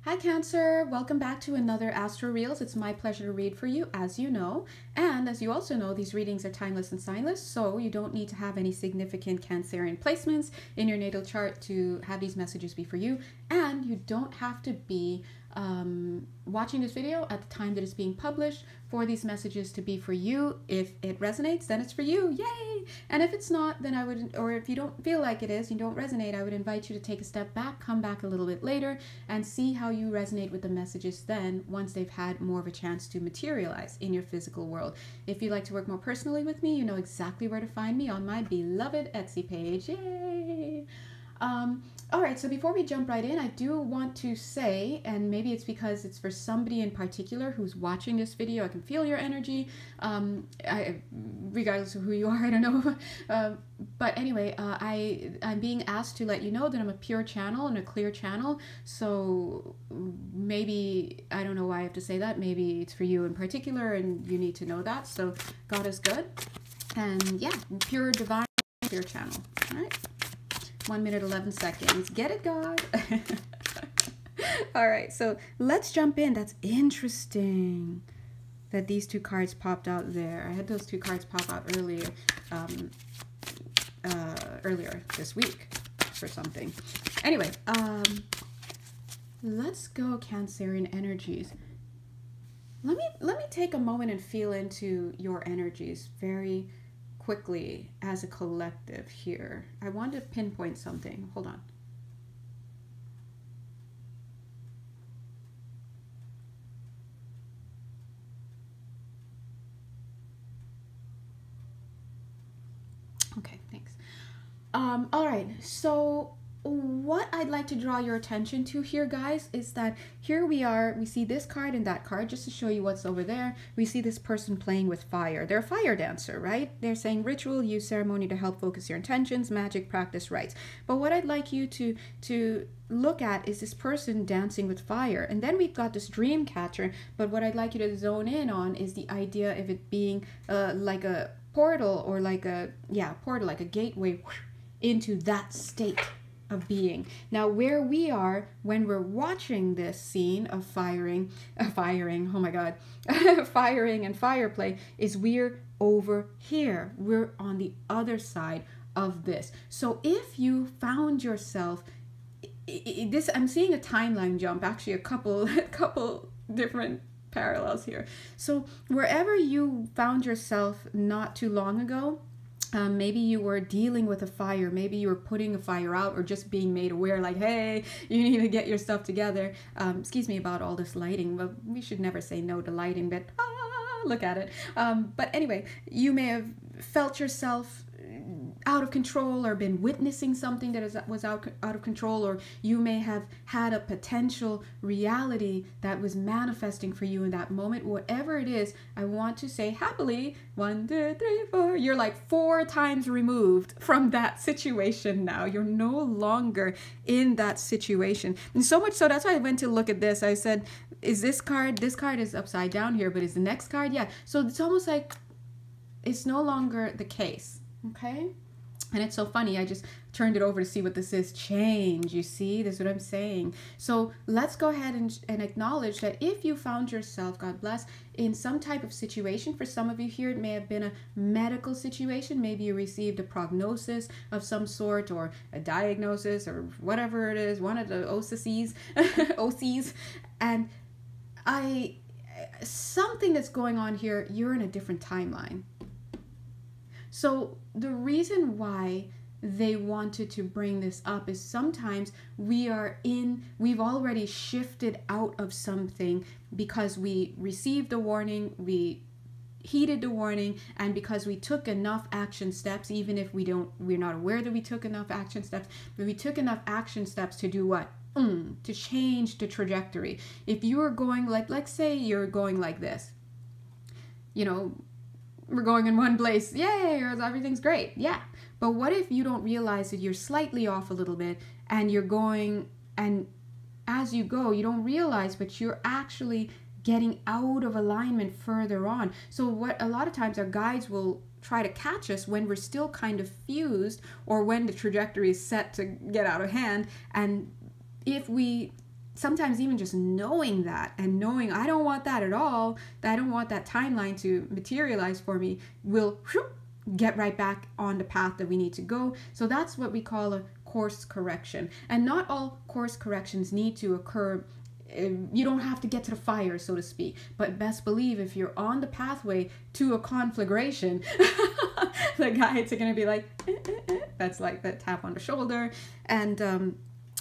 Hi Cancer, welcome back to another Astro Reels. It's my pleasure to read for you, as you know. And as you also know, these readings are timeless and signless, so you don't need to have any significant Cancerian placements in your natal chart to have these messages be for you. And you don't have to be watching this video at the time that it's being published for these messages to be for you. If it resonates, then it's for you. Yay! And if it's not, then I would, or if you don't feel like it is, you don't resonate, I would invite you to take a step back, come back a little bit later, and see how you resonate with the messages then once they've had more of a chance to materialize in your physical world. If you'd like to work more personally with me, you know exactly where to find me on my beloved Etsy page. Yay! All right, so before we jump right in, I do want to say, and maybe it's because it's for somebody in particular who's watching this video, I can feel your energy, regardless of who you are, I don't know. But anyway, I'm being asked to let you know that I'm a pure channel and a clear channel, so maybe, I don't know why I have to say that, maybe it's for you in particular and you need to know that, so God is good. And yeah, pure divine, pure channel, all right? 1 minute, 11 seconds. Get it, God? All right, so let's jump in. That's interesting that these two cards popped out there. I had those two cards pop out earlier, earlier this week for something. Anyway, let's go Cancerian energies. Let me take a moment and feel into your energies very quickly as a collective here. I want to pinpoint something. Hold on. Okay, thanks. All right, so what I'd like to draw your attention to here, guys, is that here we are, we see this card and that card, just to show you what's over there. We see this person playing with fire. They're a fire dancer, right? They're saying ritual, use ceremony to help focus your intentions, magic, practice, rites. But what I'd like you to look at is this person dancing with fire. And then we've got this dream catcher, but what I'd like you to zone in on is the idea of it being like a portal, or like a, yeah, portal, like a gateway into that state of being. Now, where we are when we're watching this scene of firing, oh my God, firing and fire play, is we're over here. We're on the other side of this. So if you found yourself, this, I'm seeing a timeline jump, actually a couple different parallels here. So wherever you found yourself not too long ago, maybe you were dealing with a fire, maybe you were putting a fire out, or just being made aware, like, hey, you need to get your stuff together. Excuse me about all this lighting, but we should never say no to lighting, but look at it. But anyway, you may have felt yourself out of control, or been witnessing something that was out of control, or you may have had a potential reality that was manifesting for you in that moment. Whatever it is, I want to say happily, 1, 2, 3, 4, you're like 4 times removed from that situation now. You're no longer in that situation. And so much so, that's why I went to look at this. I said, is this card is upside down here, but is the next card? Yeah. So it's almost like it's no longer the case. Okay, and it's so funny, I just turned it over to see what this is. Change, you see, this is what I'm saying. So let's go ahead and acknowledge that if you found yourself, God bless, in some type of situation, for some of you here, it may have been a medical situation. Maybe you received a prognosis of some sort, or a diagnosis, or whatever it is, one of the OCs, and something that's going on here, you're in a different timeline. So the reason why they wanted to bring this up is sometimes we've already shifted out of something because we received a warning, we heeded the warning, and because we took enough action steps, even if we're not aware that we took enough action steps, but we took enough action steps to do what? To change the trajectory. If you are going, like, let's say you're going like this, you know, we're going in one place, yay, or everything's great, yeah. But what if you don't realize that you're slightly off a little bit, and you're going, and as you go, you don't realize, but you're actually getting out of alignment further on. So what a lot of times our guides will try to catch us when we're still kind of fused, or when the trajectory is set to get out of hand, and if we sometimes even just knowing that, and knowing I don't want that at all, that I don't want that timeline to materialize for me, will get right back on the path that we need to go. So that's what we call a course correction. And not all course corrections need to occur. You don't have to get to the fire, so to speak, but best believe if you're on the pathway to a conflagration, the guides are going to be like, that's like that tap on the shoulder, and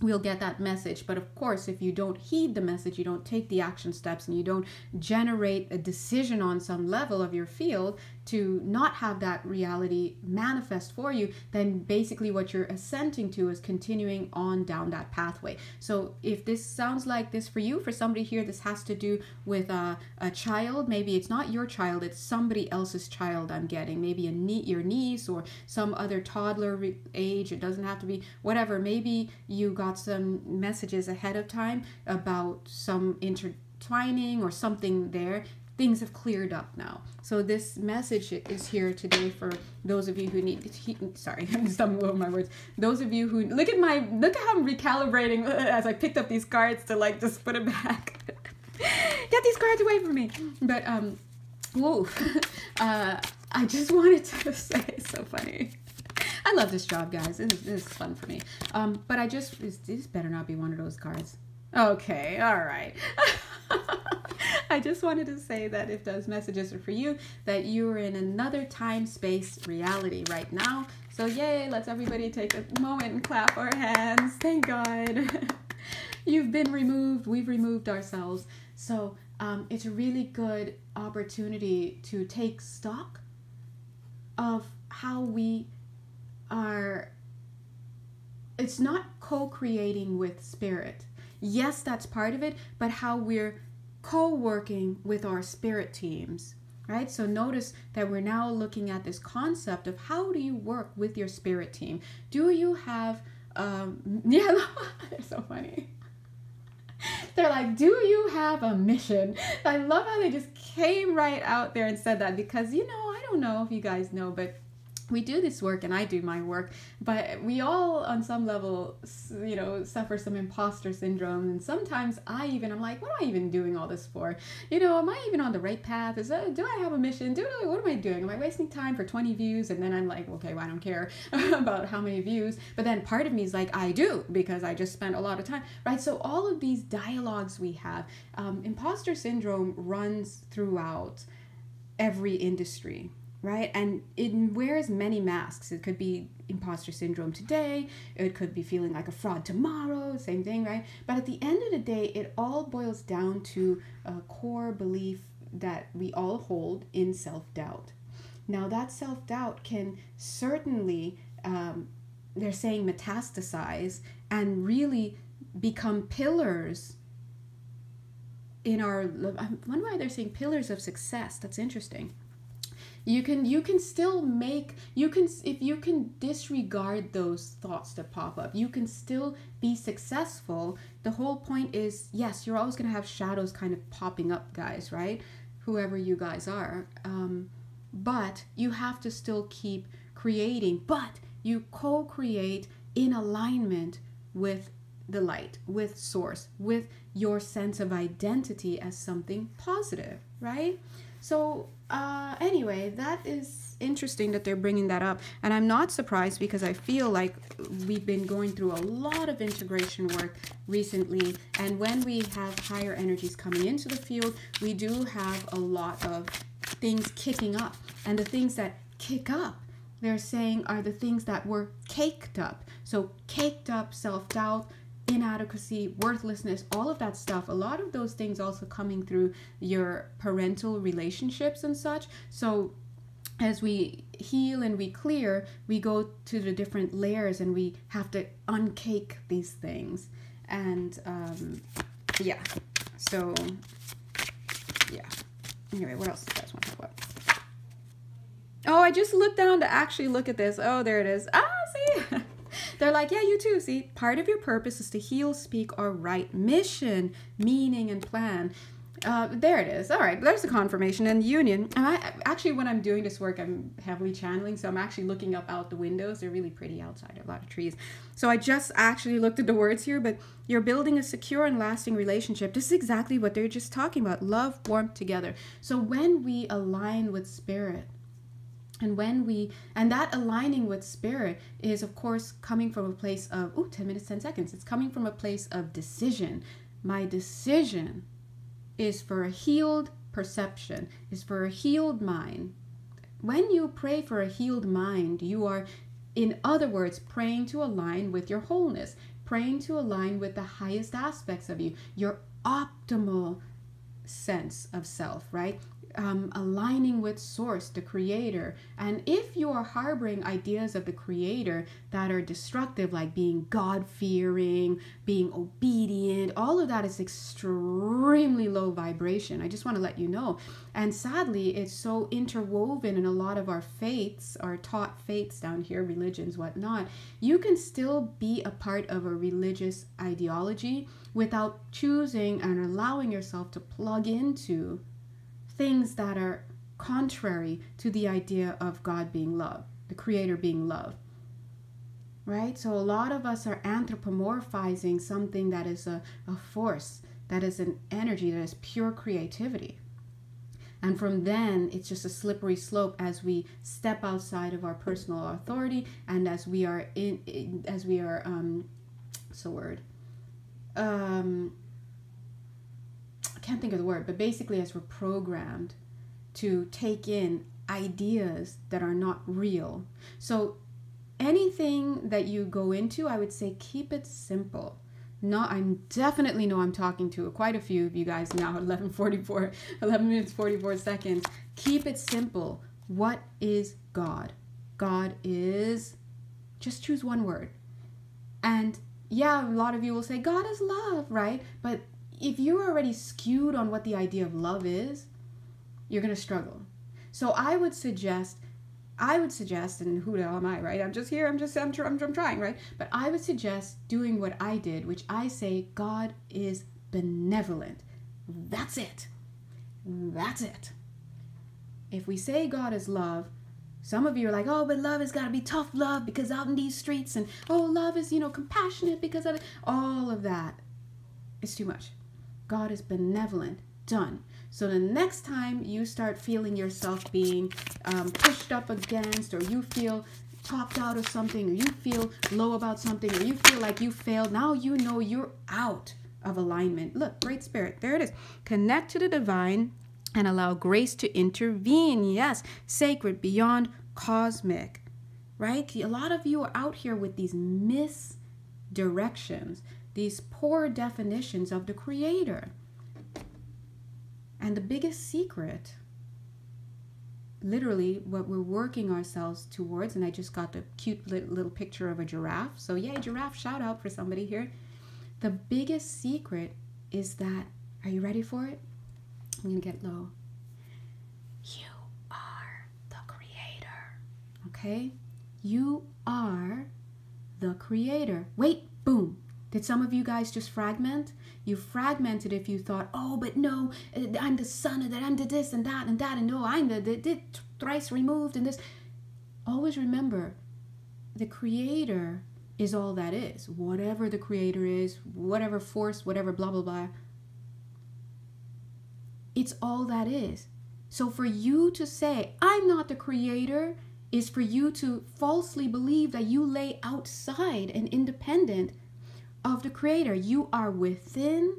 we'll get that message. But of course, if you don't heed the message, you don't take the action steps, and you don't generate a decision on some level of your field to not have that reality manifest for you, then basically what you're assenting to is continuing on down that pathway. So if this sounds like this for you, for somebody here, this has to do with a child. Maybe it's not your child, it's somebody else's child. I'm getting maybe your niece or some other toddler age. It doesn't have to be whatever. Maybe you got some messages ahead of time about some intertwining or something there. Things have cleared up now. So this message is here today for those of you who need, sorry, I'm stumbling over my words. Those of you who, look at how I'm recalibrating as I picked up these cards to like just put it back. Get these cards away from me. But, whoa, I just wanted to say, it's so funny. I love this job, guys. This is fun for me. But this better not be one of those cards. Okay, all right. I just wanted to say that if those messages are for you, that you're in another time-space reality right now. So yay, let's everybody take a moment and clap our hands. Thank God. You've been removed. We've removed ourselves. So it's a really good opportunity to take stock of how we are. It's not co-creating with spirit. Yes, that's part of it, but how we're co-working with our spirit teams, right? So notice that we're now looking at this concept of how do you work with your spirit team? Do you have, yeah, they're so funny. They're like, do you have a mission? I love how they just came right out there and said that, because, you know, I don't know if you guys know, but we do this work, and I do my work, but we all on some level, you know, suffer some imposter syndrome. And sometimes I'm like, what am I even doing all this for? You know, am I even on the right path? Do I have a mission? What am I doing? Am I wasting time for 20 views? And then I'm like, okay, well, I don't care about how many views. But then part of me is like, I do, because I just spent a lot of time, right? So all of these dialogues we have, imposter syndrome runs throughout every industry. Right? And it wears many masks. It could be imposter syndrome today. It could be feeling like a fraud tomorrow. Same thing, right? But at the end of the day, it all boils down to a core belief that we all hold in self-doubt. Now, that self-doubt can certainly, they're saying metastasize and really become pillars in our, I wonder why they're saying pillars of success. That's interesting. You can still make, if you can disregard those thoughts that pop up, you can still be successful. The whole point is, yes, you're always going to have shadows kind of popping up, guys, right? Whoever you guys are. But you have to still keep creating, but you co-create in alignment with the light, with source, with your sense of identity as something positive, right? So anyway, that is interesting that they're bringing that up. And I'm not surprised, because I feel like we've been going through a lot of integration work recently. And when we have higher energies coming into the field, we do have a lot of things kicking up. And the things that kick up, they're saying, are the things that were caked up. So caked up self-doubt, inadequacy, worthlessness, all of that stuff. A lot of those things also coming through your parental relationships and such. So as we heal and we clear, we go to the different layers and we have to uncake these things. And yeah, so yeah. Anyway, what else do you guys want to talk about? Oh, I just looked down to actually look at this. Oh, there it is. Ah, see? They're like, yeah, you too. See, part of your purpose is to heal, speak, or write. Mission, meaning, and plan. There it is. All right, there's the confirmation and union. And actually, when I'm doing this work, I'm heavily channeling, so I'm actually looking up out the windows. They're really pretty outside, a lot of trees. So I just actually looked at the words here, but you're building a secure and lasting relationship. This is exactly what they're just talking about. Love, warmth, together. So when we align with spirit, and that aligning with spirit is, of course, coming from a place of, 10 minutes, 10 seconds. It's coming from a place of decision. My decision is for a healed perception, is for a healed mind. When you pray for a healed mind, you are, in other words, praying to align with your wholeness, praying to align with the highest aspects of you, your optimal sense of self, right? Aligning with source, the creator. And if you are harboring ideas of the creator that are destructive, like being God-fearing, being obedient, all of that is extremely low vibration. I just want to let you know. And sadly, it's so interwoven in a lot of our faiths, our taught faiths down here, religions, whatnot. You can still be a part of a religious ideology without choosing and allowing yourself to plug into things that are contrary to the idea of God being love, the creator being love, right? So a lot of us are anthropomorphizing something that is a force, that is an energy, that is pure creativity. And from then, it's just a slippery slope as we step outside of our personal authority, and as we are what's the word? I can't think of the word, but basically as we're programmed to take in ideas that are not real. So anything that you go into, I would say keep it simple. I'm definitely know I'm talking to quite a few of you guys now, 11 minutes, 44 seconds. Keep it simple. What is God? God is, just choose one word. And yeah, a lot of you will say, God is love, right? But if you're already skewed on what the idea of love is, you're going to struggle. So I would suggest, and who the hell am I, right? I'm just here, I'm trying, right? But I would suggest doing what I did, which I say, God is benevolent. That's it. That's it. If we say God is love, some of you are like, oh, but love has got to be tough love because out in these streets, and love is, compassionate because of it. All of that is too much. God is benevolent. Done. So the next time you start feeling yourself being pushed up against, or you feel talked out of something, or you feel low about something, or you feel like you failed, now you know you're out of alignment. Look, Great Spirit, there it is. Connect to the divine and allow grace to intervene. Yes, sacred, beyond cosmic, right? A lot of you are out here with these misdirections, these poor definitions of the creator. And the biggest secret, literally what we're working ourselves towards, and I just got the cute little picture of a giraffe. So yay, giraffe, shout out for somebody here. The biggest secret is that, are you ready for it? I'm going to get low. You are the creator. Okay? You are the creator. Wait, boom. Did some of you guys just fragment? You fragmented if you thought, oh, but no, I'm the son of that, I'm the this and that, and no, I'm the thrice removed and this. Always remember, the creator is all that is. Whatever the creator is, whatever force, whatever blah, blah, blah. It's all that is. So for you to say, I'm not the creator, is for you to falsely believe that you lay outside and independent of the creator. You are within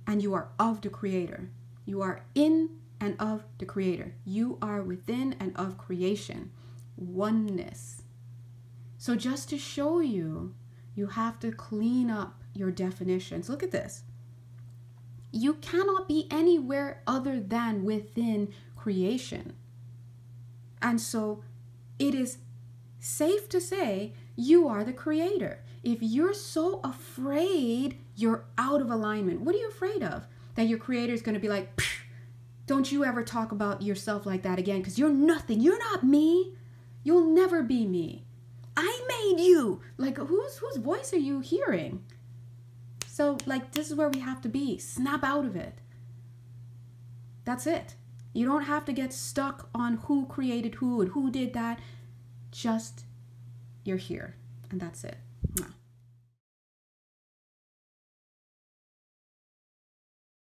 and you are of the creator. You are in and of the creator. You are within and of creation. Oneness. So just to show you, you have to clean up your definitions. Look at this. You cannot be anywhere other than within creation. And so it is safe to say you are the creator. If you're so afraid, you're out of alignment. What are you afraid of? That your creator is going to be like, don't you ever talk about yourself like that again, because you're nothing. You're not me. You'll never be me. I made you. Like, whose voice are you hearing? So, like, this is where we have to be. Snap out of it. That's it. You don't have to get stuck on who created who and who did that. Just you're here, and that's it. Mwah.